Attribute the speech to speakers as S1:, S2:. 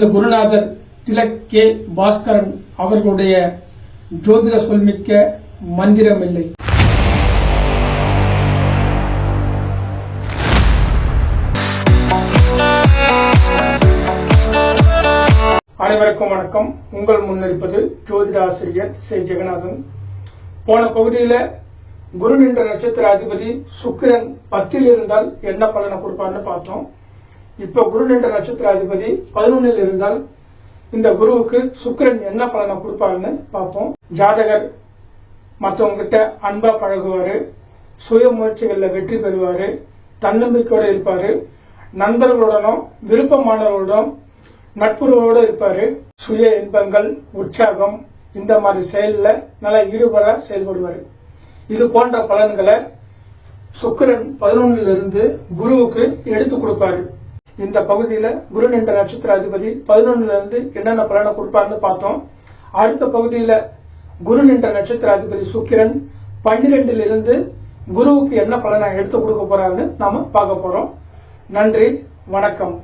S1: எனது குருநாதர் திலக் கே பாஸ்கரன் அவர்களுடைய ஜோதிட சொல்மிக்க மந்திரமில்லை. அனைவருக்கும் வணக்கம். உங்கள் முன்னிருப்பது ஜோதிட ஆசிரியர் சே ஜெகநாதன். போன பகுதியில குரு என்ற நட்சத்திர அதிபதி சுக்கிரன் 10ல் இருந்தால் என்ன பலனை கொடுப்பார்னு பார்த்தோம். இப்ப குரு என்ற நட்சத்திர அதிபதி 11ல் இருந்தால் இந்த குருவுக்கு சுக்கிரன் என்ன பலனை கொடுப்பாருன்னு பார்ப்போம். ஜாதகர் மற்றவங்க கிட்ட அன்பா பழகுவாரு, சுய முயற்சிகள்ல வெற்றி பெறுவாரு, தன்னம்பிக்கையோட இருப்பாரு, நண்பர்களுடனும் விருப்பமானவர்களுடன் நட்புறவோட இருப்பாரு, சுய இன்பங்கள், உற்சாகம் இந்த மாதிரி செயல்ல நல்லா ஈடுபட செயல்படுவாரு. இது போன்ற பலன்களை சுக்கிரன் 11ல் இருந்து குருவுக்கு எடுத்து கொடுப்பாரு. இந்த பகுதியில குரு என்ற நட்சத்திர அதிபதி 11ல இருந்து என்னென்ன பலனை கொடுப்பாருன்னு பார்த்தோம். அடுத்த பகுதியில குரு என்ற நட்சத்திர அதிபதி சுக்கிரன் 12ல் இருந்து குருவுக்கு என்ன பலனை எடுத்து கொடுக்க போறாருன்னு நாம பார்க்க போறோம். நன்றி, வணக்கம்.